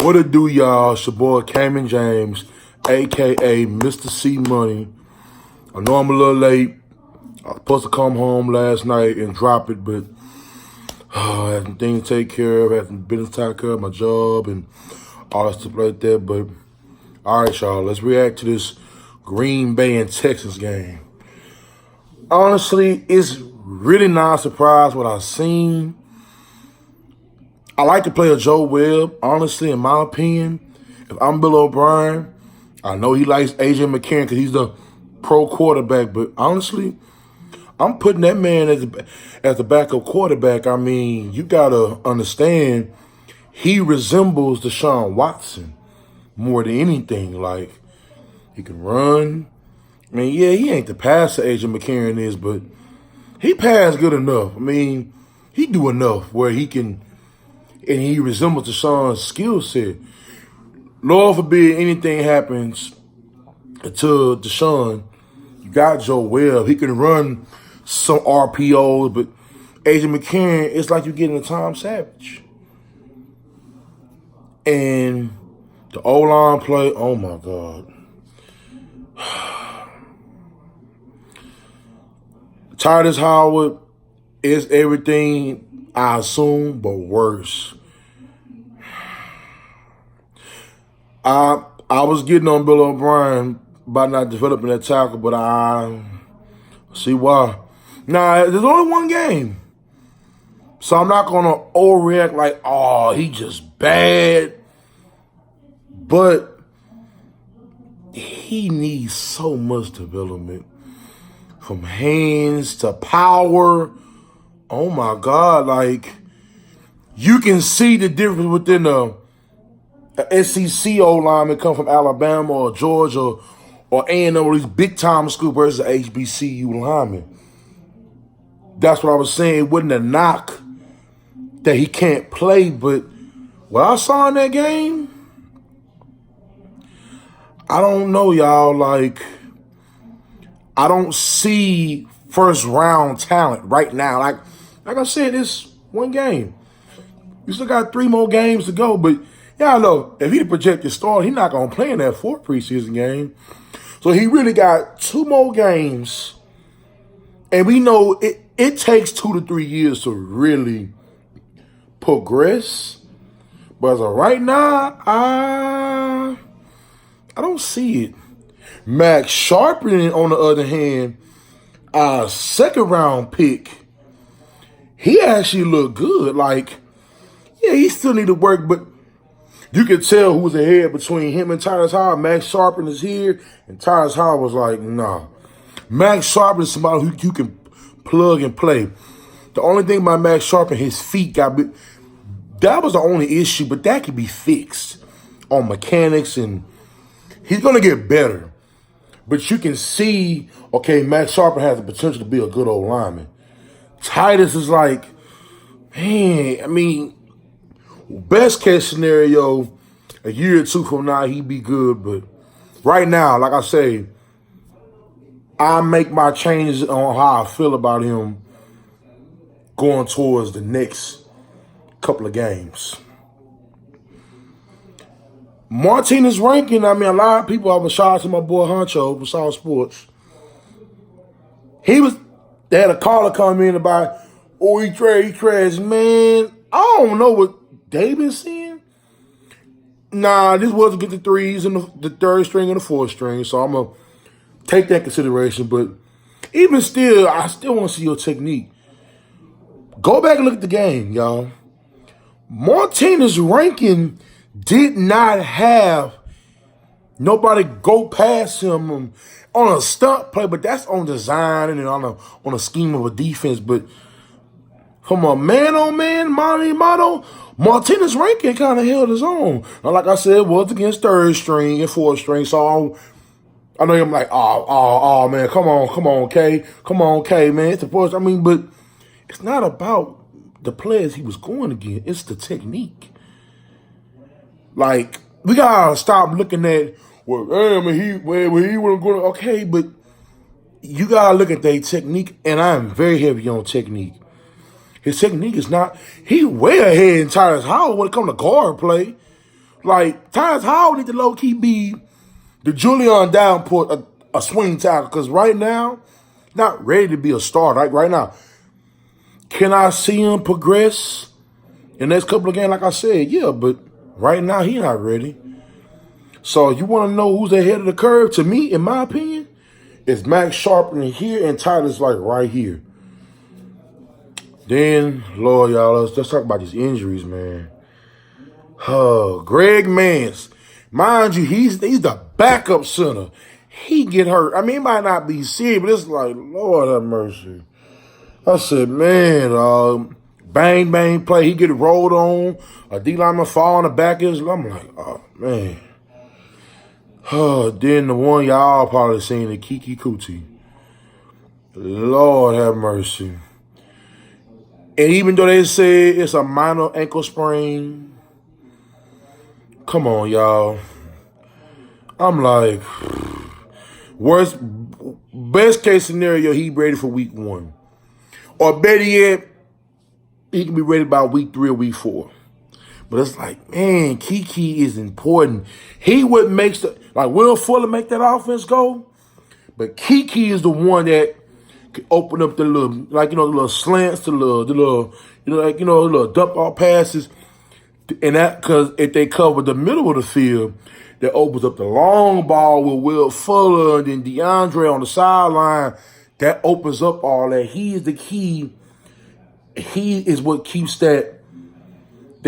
What it do, y'all? It's your boy Cameron James, a.k.a. Mr. C Money. I know I'm a little late. I was supposed to come home last night and drop it, but I had some things to take care of. I had some business to take care of, my job, and all that stuff like that. But, all right, y'all, let's react to this Green Bay and Texans game. Honestly, it's really not a surprise what I've seen. I like to play a Joe Webb. Honestly, in my opinion, if I'm Bill O'Brien, I know he likes A.J. McCarron because he's the pro quarterback. But honestly, I'm putting that man as the backup quarterback. I mean, you got to understand, he resembles Deshaun Watson more than anything. Like, he can run. I mean, yeah, he ain't the passer A.J. McCarron is, but he passed good enough. I mean, he do enough where he can, and he resembles Deshaun's skill set. Lord forbid anything happens to Deshaun, you got Joe Webb. He can run some RPOs, but A.J. McCarron, it's like you're getting a Tom Savage. And the O-line play, oh my God. Titus Howard is everything I assume, but worse. I was getting on Bill O'Brien by not developing that tackle, but I see why. Now, there's only one game. So I'm not going to overreact like, oh, he just bad. But he needs so much development. From hands to power. Oh, my God. Like, you can see the difference within the SEC O-lineman come from Alabama or Georgia or A&M or these big-time schools versus the HBCU lineman. That's what I was saying. It wasn't a knock that he can't play, but what I saw in that game, I don't know, y'all. Like, I don't see first-round talent right now. Like I said, it's one game. We still got 3 more games to go, but y'all know, if he the projected starter, he's not going to play in that 4th preseason game. So he really got 2 more games. And we know it takes 2 to 3 years to really progress. But as of right now, I don't see it. Max Sharpen, on the other hand, our 2nd-round pick, he actually looked good. Like, yeah, he still need to work, but you could tell who was ahead between him and Titus Howard. Max Sharpen is here, and Titus Howard was like, nah. Max Sharpen is somebody who you can plug and play. The only thing about Max Sharpen, his feet got bit. That was the only issue, but that could be fixed on mechanics, and he's going to get better. But you can see, okay, Max Sharpen has the potential to be a good old lineman. Titus is like, man, I mean, best case scenario, a year or 2 from now, he'd be good. But right now, like I say, I make my changes on how I feel about him going towards the next couple of games. Martinez ranking, I mean, a lot of people, I was shout out to my boy Honcho from South Sports. They had a caller come in about, oh, he trash. Man, I don't know what they been seeing. Nah, this was to get the 3s and the 3rd string and the 4th string, so I'm going to take that consideration. But even still, I still want to see your technique. Go back and look at the game, y'all. Martinez ranking did not have nobody go past him on a stunt play, but that's on design and on a scheme of a defense. But from a man-on-man, mano, Martinez ranking kind of held his own. Now, like I said, it was against 3rd string and 4th string, so I know I'm like, oh, man, come on, K. Come on, K, man. It's the first, I mean, but it's not about the players he was going against. It's the technique. Like, we gotta stop looking at, well, damn, he wasn't going. Okay, but you gotta look at their technique, and I am very heavy on technique. His technique is not, he way ahead in Titus Howard when it comes to guard play. Like, Tyus Howard need to low-key be the Julian Davenport a swing tackle, because right now, not ready to be a starter. Like right now, can I see him progress in the next couple of games? Like I said, yeah, but right now he not ready. So you want to know who's ahead of the curve? To me, in my opinion, it's Max Sharpen here and Tyler's like right here. Then, Lord, y'all, let's talk about these injuries, man. Greg Mance. Mind you, he's the backup center. He get hurt. I mean, it might not be serious, but it's like, Lord have mercy. I said, man, bang, bang play. He get rolled on. A D-lineman fall on the back of his. I'm like, oh, man. Then the one y'all probably seen, the Kiki Kuti. Lord have mercy. And even though they say it's a minor ankle sprain, come on, y'all. I'm like, best case scenario, he ready for week 1. Or better yet, he can be ready by week 3 or week 4. But it's like, man, Kiki is important. He would make Will Fuller make that offense go, but Kiki is the one that can open up the little, the little slants, the little dump off passes, and that because if they cover the middle of the field, that opens up the long ball with Will Fuller and then DeAndre on the sideline. That opens up all that. He is the key. He is what keeps that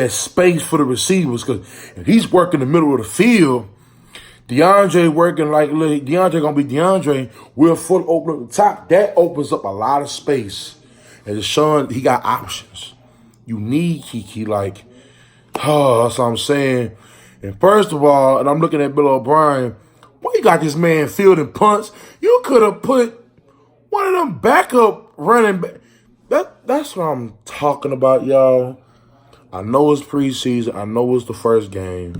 space for the receivers. Because if he's working the middle of the field, DeAndre working like DeAndre gonna be DeAndre. Will Fuller open up the top. That opens up a lot of space. And Deshaun, he got options. You need Kiki. That's what I'm saying. And first of all, and I'm looking at Bill O'Brien, why you got this man fielding punts? You could have put one of them backup running back. That's what I'm talking about, y'all. I know it's preseason. I know it's the first game.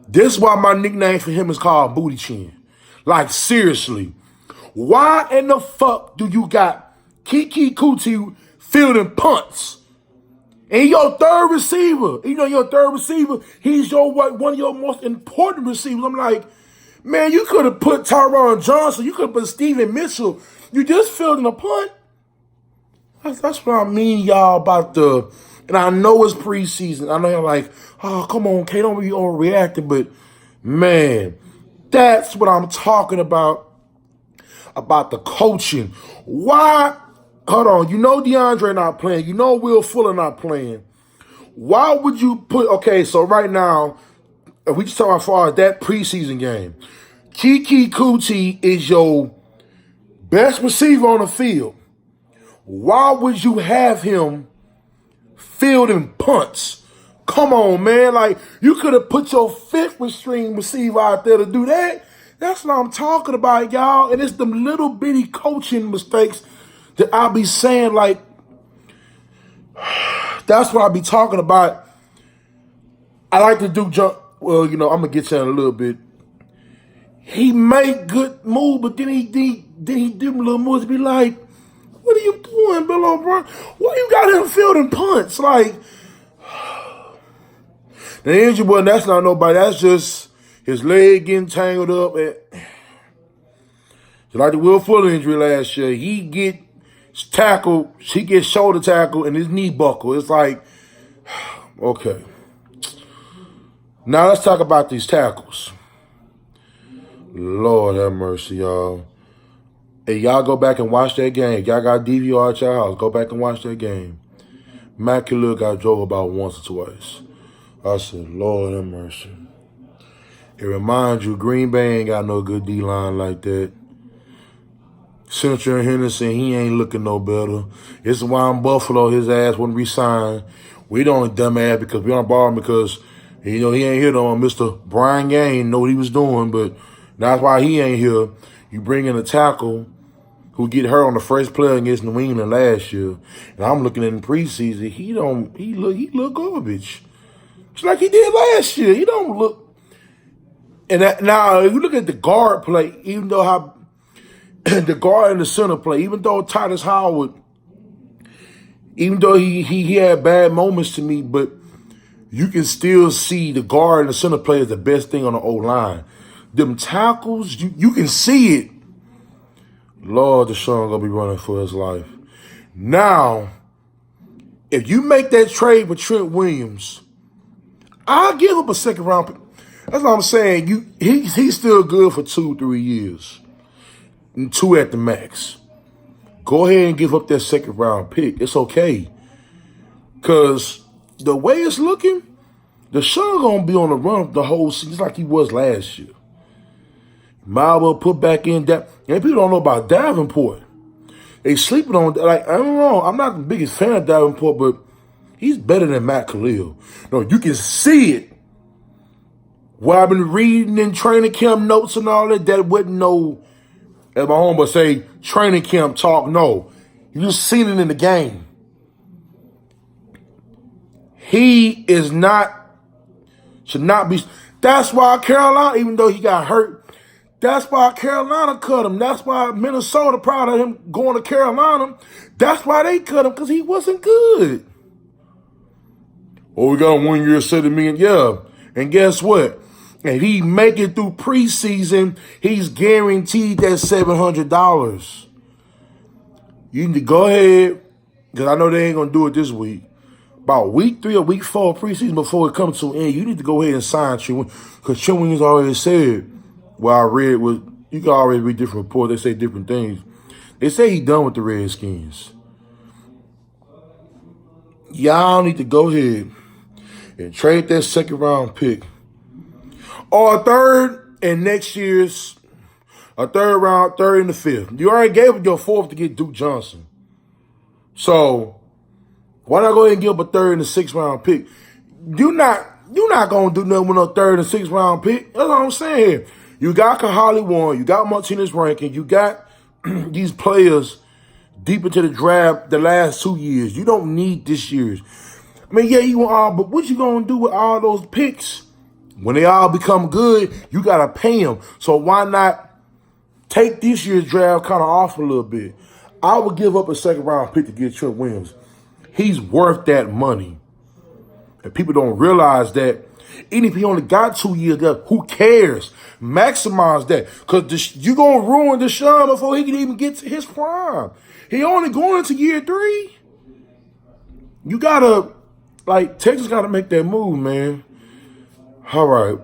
This is why my nickname for him is called Booty Chin. Like, seriously. Why in the fuck do you got Kiki Kuti fielding punts? And your third receiver, he's one of your most important receivers. I'm like, man, you could have put Tyron Johnson. You could have put Steven Mitchell. You just fielding a punt. That's what I mean, y'all, about and I know it's preseason. I know you're like, oh, come on, K, don't be overreacting. But, man, that's what I'm talking about the coaching. Why? Hold on. You know DeAndre not playing. You know Will Fuller not playing. Why would you okay, so right now, if we just talk about far as that preseason game, Kiki Kuti is your best receiver on the field. Why would you have him fielding punts? Come on, man. Like, you could have put your fifth string receiver out there to do that. That's what I'm talking about, y'all. And it's them little bitty coaching mistakes that I'll be saying, like, that's what I'll be talking about. I like to do I'm going to get to that in a little bit. He make good move, but then he do little moves to be like, what are you doing, Bill O'Brien? Why you got him fielding punts? Like, the injury, boy, that's not nobody. That's just his leg getting tangled up. Like the Will Fuller injury last year, he gets shoulder tackle, and his knee buckle. It's like, okay. Now let's talk about these tackles. Lord have mercy, y'all. Hey, y'all go back and watch that game. Y'all got DVR at your house. Go back and watch that game. Matt Khalil got drove about once or twice. I said, Lord have mercy. It reminds you, Green Bay ain't got no good D-line like that. Central Henderson, he ain't looking no better. This is why in Buffalo, his ass wouldn't resign. We don't dumbass because we don't borrow him because, he ain't here though. Mr. Brian Gaines know what he was doing, but that's why he ain't here. You bring in a tackle who get hurt on the first play against New England last year. And I'm looking in the preseason, he look garbage. Just like he did last year. He don't look. And now, if you look at the guard play, even though how the guard and the center play, even though Tyus Howard, even though he had bad moments to me, but you can still see the guard and the center play is the best thing on the O-line. Them tackles, you can see it. Lord, Deshaun gonna be running for his life. Now, if you make that trade with Trent Williams, I'll give up a second round pick. That's what I'm saying. He's still good for 2-3 years. And 2 at the max. Go ahead and give up that second round pick. It's okay. Because the way it's looking, Deshaun gonna be on the run the whole season like he was last year. Might well put back in that. And people don't know about Davenport. They sleeping on, like, I don't know. I'm not the biggest fan of Davenport, but he's better than Matt Khalil. No, you can see it. What I've been reading in training camp notes and all that wasn't no, as my homeboy say, training camp talk. No, you just seen it in the game. He should not be. That's why Carolina, even though he got hurt, that's why Carolina cut him. That's why Minnesota, proud of him going to Carolina, that's why they cut him, because he wasn't good. Oh, we got 1 year, $70 million. Yeah. And guess what? If he make it through preseason, he's guaranteed that $700. You need to go ahead, because I know they ain't going to do it this week. About week 3 or week 4 of preseason before it comes to an end, you need to go ahead and sign Trent, because Trent Williams already said, well, I read, you can already read different reports, they say different things. They say he's done with the Redskins. Y'all need to go ahead and trade that second round pick. Or a third and next year's, a third and the fifth. You already gave up your fourth to get Duke Johnson. So, why not go ahead and give up a third and a sixth round pick? You're not going to do nothing with a third and sixth round pick. That's what I'm saying. You got Kahali Warren, you got Martinez Rankin, you got these players deep into the draft the last 2 years. You don't need this year's. I mean, yeah, you want all, but what you going to do with all those picks? When they all become good, you got to pay them. So why not take this year's draft kind of off a little bit? I would give up a second round pick to get Trent Williams. He's worth that money. And people don't realize that. Even if he only got 2 years left, who cares? Maximize that. Because you're going to ruin Deshaun before he can even get to his prime. He only going into year 3. You got to, Texas got to make that move, man. All right.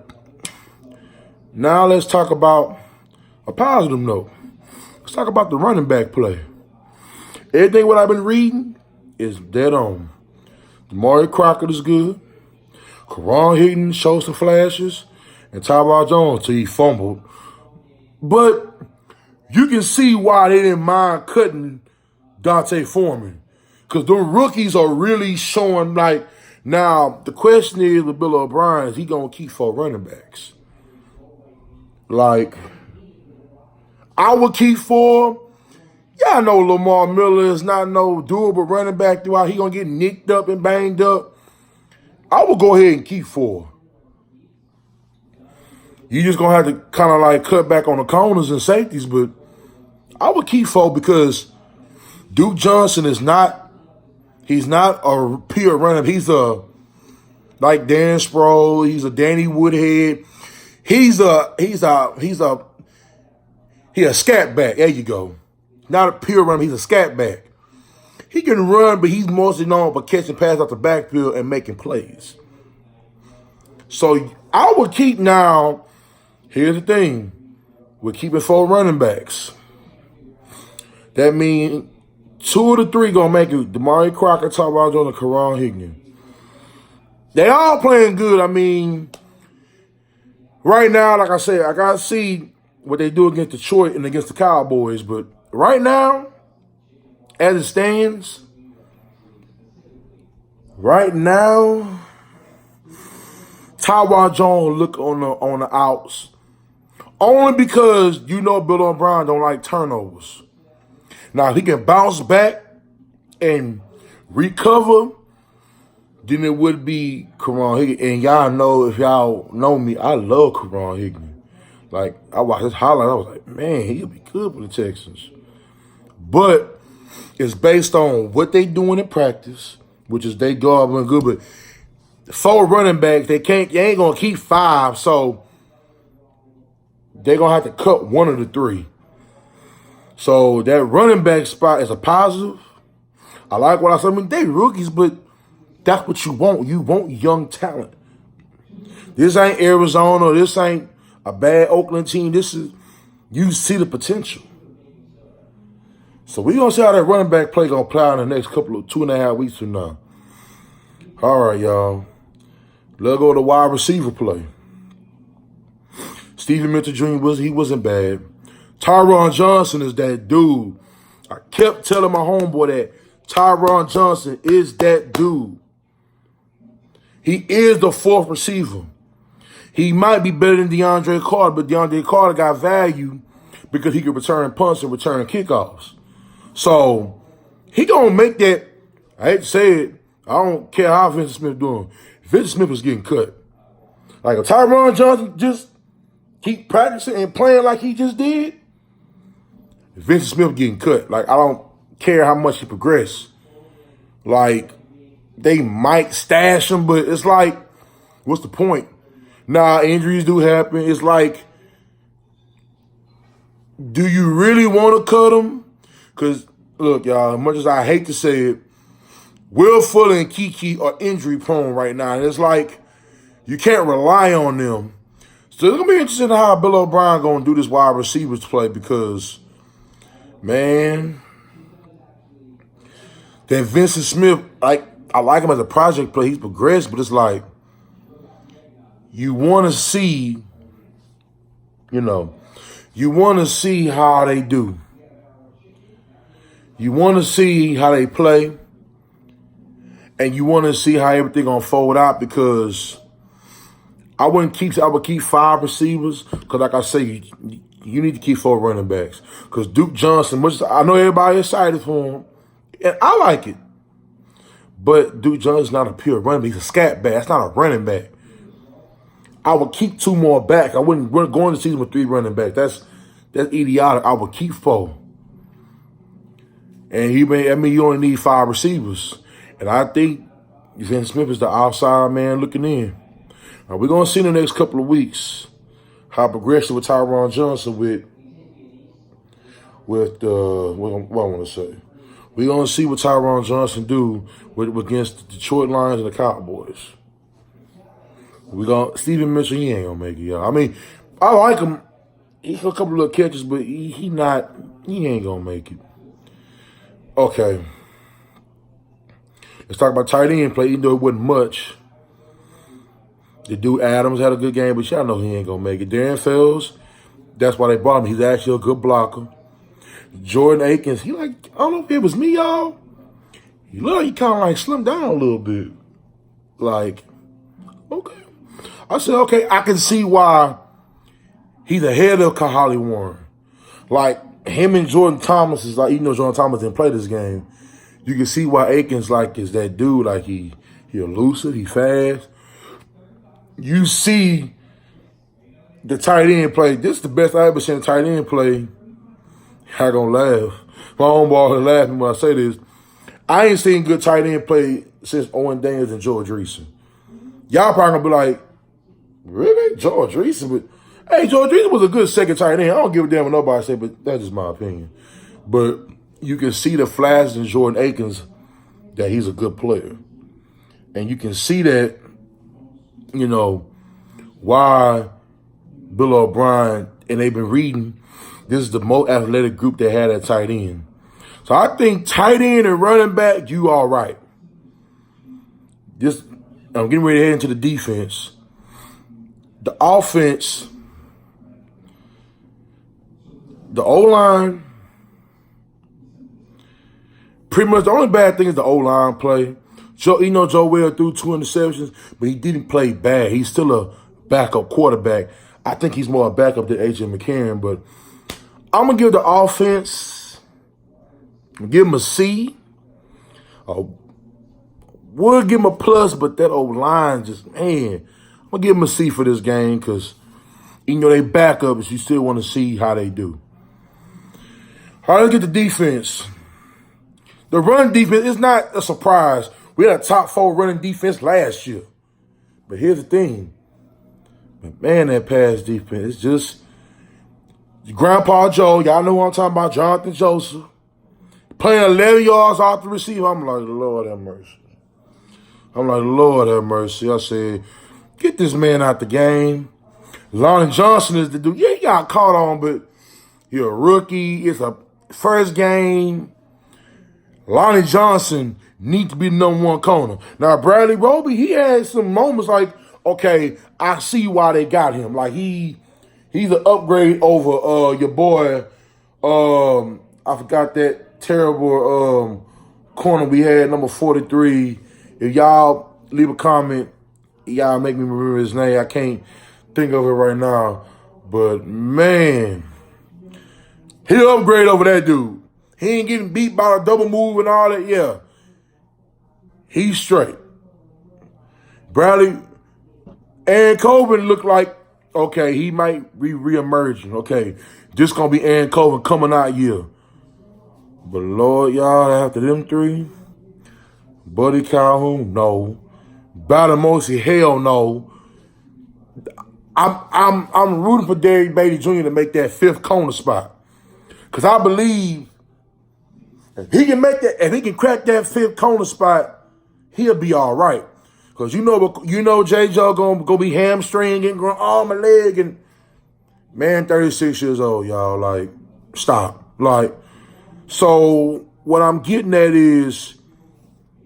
Now let's talk about a positive note. Let's talk about the running back play. Everything what I've been reading is dead on. Damari Crockett is good. Karan Higgins showed some flashes. And Tyrod Jones till he fumbled. But you can see why they didn't mind cutting Dante Foreman. Because the rookies are really showing now the question is with Bill O'Brien, is he going to keep 4 running backs? I would keep 4. Yeah, I know Lamar Miller is not no doable running back throughout. He going to get nicked up and banged up. I would go ahead and keep 4. You just going to have to kind of cut back on the corners and safeties, but I would keep 4 because Duke Johnson is he's not a pure runner. He's like Dan Sproul. He's a Danny Woodhead. He's a scat back. There you go. Not a pure runner. He's a scat back. He can run, but he's mostly known for catching passes out the backfield and making plays. So I would keep now. Here's the thing. We're keeping 4 running backs. That means 2 of the 3 going to make it. Damari Crockett, Tyrod Jones, and Karan Higgins. They all playing good. I mean, right now, like I said, I got to see what they do against Detroit and against the Cowboys. But right now, as it stands, Tyrod Jones look on the outs. Only because Bill O'Brien don't like turnovers. Now, if he can bounce back and recover, then it would be Karan Higgins. And y'all know, if y'all know me, I love Karan Higgins. I watched his highlight, I was like, man, he'll be good for the Texans. But it's based on what they doing in practice, which is they go up and good. But 4 running backs. They ain't gonna keep 5, so they're gonna have to cut one of the 3. So that running back spot is a positive. I like what I said. I mean, they rookies, but that's what you want. You want young talent. This ain't Arizona. This ain't a bad Oakland team. This is, you see the potential. So we're going to see how that running back play going to play out in the next couple of 2.5 weeks from now. All right, y'all. Let's go to wide receiver play. Stephen Mitchell Jr. He wasn't bad. Tyron Johnson is that dude. I kept telling my homeboy that Tyron Johnson is that dude. He is the 4th receiver. He might be better than DeAndre Carter, but DeAndre Carter got value because he can return punts and return kickoffs. So he gonna make that. I hate to say it. I don't care how Vincent Smith doing. Vincent Smith is getting cut. Like if Tyron Johnson just keep practicing and playing like he just did, Vincent Smith getting cut. Like I don't care how much he progress. Like they might stash him, but it's like, what's the point? Nah, injuries do happen. It's like, do you really want to cut him? Because, look, y'all, as much as I hate to say it, Will Fuller and Kiki are injury prone right now. And it's like, you can't rely on them. So it's going to be interesting how Bill O'Brien going to do this wide receivers play because, man, that Vincent Smith, like, I like him as a project player. He's progressed, but it's like, you want to see, you want to see how they do. You want to see how they play. And you want to see how everything going to fold out because I would keep 5 receivers because, like I say, you need to keep 4 running backs. Because Duke Johnson, I know everybody excited for him, and I like it. But Duke Johnson's not a pure running back. He's a scat back. That's not a running back. I would keep 2 more back. I wouldn't go into the season with 3 running backs. That's idiotic. I would keep 4. And you only need 5 receivers. And I think Vincent Smith is the outside man looking in. Now, we're going to see in the next couple of weeks how progressive with Tyron Johnson with what I want to say. We're going to see what Tyron Johnson do against the Detroit Lions and the Cowboys. Stephen Mitchell, he ain't gonna make it, y'all. I mean, I like him. He got a couple of little catches, but he ain't gonna make it. Okay. Let's talk about tight end play, even though it wasn't much. The dude Adams had a good game, but y'all know he ain't gonna make it. Darren Fells, that's why they brought him. He's actually a good blocker. Jordan Akins, I don't know if it was me, y'all. He looked like he kind of like slimmed down a little bit. Like, okay. I said, okay, I can see why he's ahead of Kahali Warren. Like, him and Jordan Thomas is like, even though Jordan Thomas didn't play this game, you can see why Akins is that dude. Like, he elusive, he fast. You see the tight end play. This is the best I ever seen a tight end play. I gonna laugh. My homeboy is laughing when I say this. I ain't seen good tight end play since Owen Daniels and George Reason. Y'all probably gonna be like, really? George Reason? But hey, George Reason was a good second tight end. I don't give a damn what nobody say, but that's just my opinion. But you can see the flashes in Jordan Akins that he's a good player. And you can see that, why Bill O'Brien, and they've been reading, this is the most athletic group they had at tight end. So I think tight end and running back, you all right. I'm getting ready to head into the defense. The offense, the O-line, pretty much the only bad thing is the O-line play. Joe Whale threw 2 interceptions, but he didn't play bad. He's still a backup quarterback. I think he's more a backup than A.J. McCarron, but I'm going to give the offense, give him a C. We'll give him a plus, but that O-line I'm going to give him a C for this game because, even though they backups, you still want to see how they do. All right, let's get the defense. The run defense is not a surprise. We had a top 4 running defense last year. But here's the thing. Man, that pass defense, it's just Grandpa Joe, y'all know what I'm talking about, Jonathan Joseph, playing 11 yards off the receiver. I'm like, Lord have mercy. I said, get this man out the game. Lonnie Johnson is the dude. Yeah, he got caught on, but you're a rookie. It's a first game. Lonnie Johnson needs to be the number one corner. Now, Bradley Roby, he had some moments like, okay, I see why they got him. Like, he's an upgrade over your boy, I forgot that terrible corner we had, number 43. If y'all leave a comment, y'all make me remember his name. I can't think of it right now. But, man, he'll upgrade over that dude. He ain't getting beat by a double move and all that. Yeah. He's straight. Bradley and Colvin look like, okay, he might be reemerging. Okay, this going to be Aaron Colvin coming out year. But, Lord, y'all, after them three, Buddy Calhoun, no. Batamosi, hell no. I'm rooting for Derek Beatty Jr. to make that fifth corner spot. Because I believe if he can make that, if he can crack that fifth corner spot, he'll be all right. Because you know J. Joe gonna be hamstring and arm and leg, and man, 36 years old, y'all. Like, stop. Like, so what I'm getting at is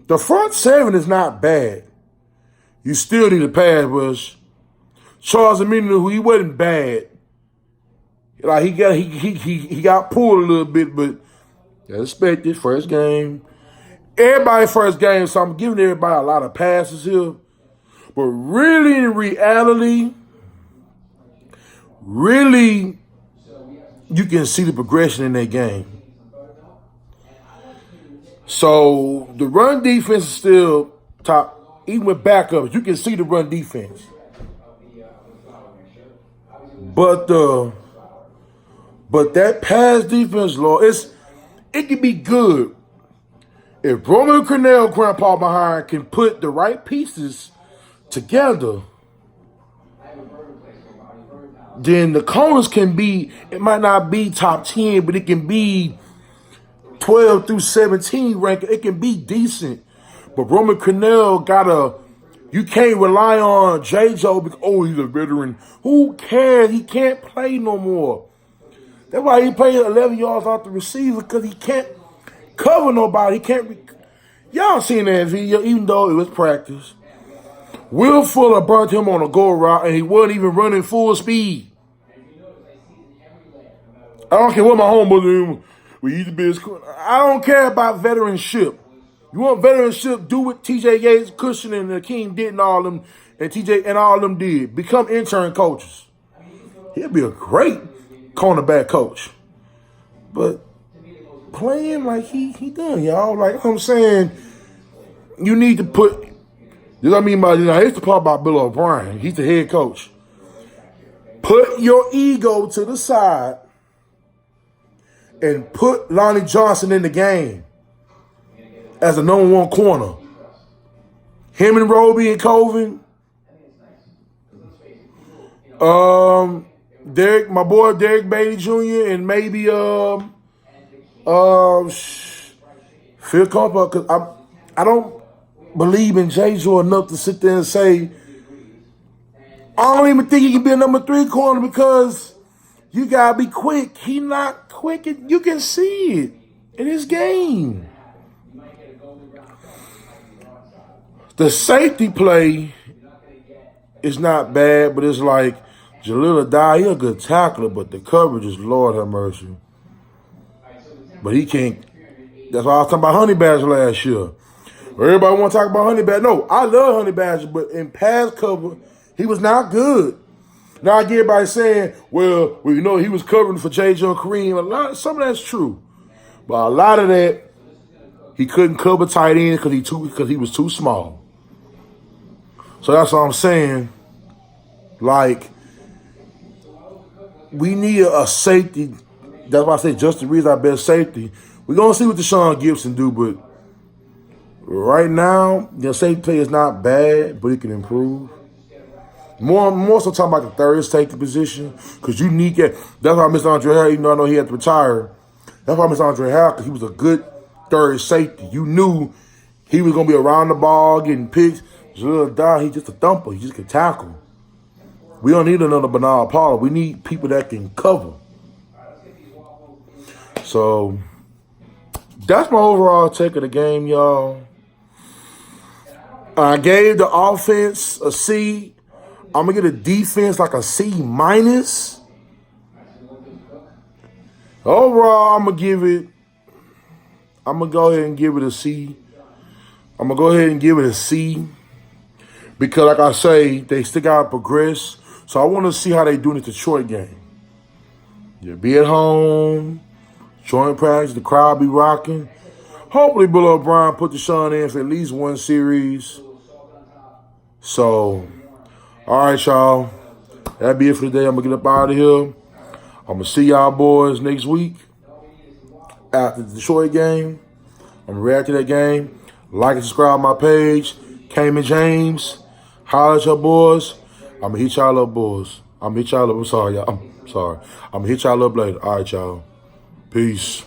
the front seven is not bad. You still need a pass rush. Charles Aminu, he wasn't bad. Like, he got pulled a little bit, but I expected first game. Everybody first game, so I'm giving everybody a lot of passes here. But really, in reality, you can see the progression in their game. So the run defense is still top. Even with backups, you can see the run defense. But that pass defense, Lord, it can be good. If Roman Cornell, Grandpa behind, can put the right pieces together, then the corners can be, it might not be top 10, but it can be 12 through 17 rank. It can be decent. But Roman Cornell you can't rely on J-Joe because, he's a veteran. Who cares? He can't play no more. That's why he played 11 yards off the receiver, because he can't cover nobody. He can't. Y'all seen that video, even though it was practice. Will Fuller burnt him on a go route, and he wasn't even running full speed. I don't care what my homeboy do. I don't care about veteranship. You want veteranship, do what TJ Yates, Cushion, and Akeem did, and all them, and TJ and all them did. Become intern coaches. He'll be a great cornerback coach. But playing like he done, y'all. Like I'm saying, you need to put. You know what I mean by this? Here's the part about Bill O'Brien. He's the head coach. Put your ego to the side and put Lonnie Johnson in the game as a number one corner. Him and Roby and Colvin. My boy Derek Beatty Jr. and maybe Phil Carper, because I don't believe in J-Joe enough to sit there and say, I don't even think he can be a number 3 corner, because you gotta be quick. He not quick. You can see it in his game. The safety play is not bad, but it's like Jalil Adai, he a good tackler, but the coverage is, Lord have mercy. But he can't. That's why I was talking about Honey Badger last year. Everybody want to talk about Honey Badger. No, I love Honey Badger, but in pass cover, he was not good. Now I get everybody saying, well, you know, he was covering for J.J. and Kareem. Some of that's true. But a lot of that, he couldn't cover tight end because he was too small. So that's what I'm saying. Like, we need a safety. That's why I say Justin Reed's our best safety. We're going to see what Deshaun Gibson do, but right now, the safety play is not bad, but it can improve. More so talking about the third safety position because you need that. That's why I miss Andre Harrell, even though I know he had to retire. That's why I miss Andre Harrell because he was a good third safety. You knew he was going to be around the ball, getting picks. He's just a thumper. He just can tackle. We don't need another Bernard Pollard. We need people that can cover. So that's my overall take of the game, y'all. I gave the offense a C. I'm going to get a defense like a C minus. Overall, I'm going to go ahead and give it a C. I'm going to go ahead and give it a C. Because like I say, they still got to progress. So I want to see how they do in the Detroit game. Yeah, be at home, joint practice, the crowd be rocking. Hopefully Bill O'Brien put Deshaun in for at least one series. So, all right, y'all. That'll be it for today. I'm going to get up out of here. I'm going to see y'all boys next week after the Detroit game. I'm going to react to that game. Like and subscribe to my page. Cayman James. Holler at your boys. I'm going to hit y'all up, boys. I'm going to hit y'all up. I'm sorry, y'all. I'm sorry. I'm going to hit y'all up later. All right, y'all. Peace.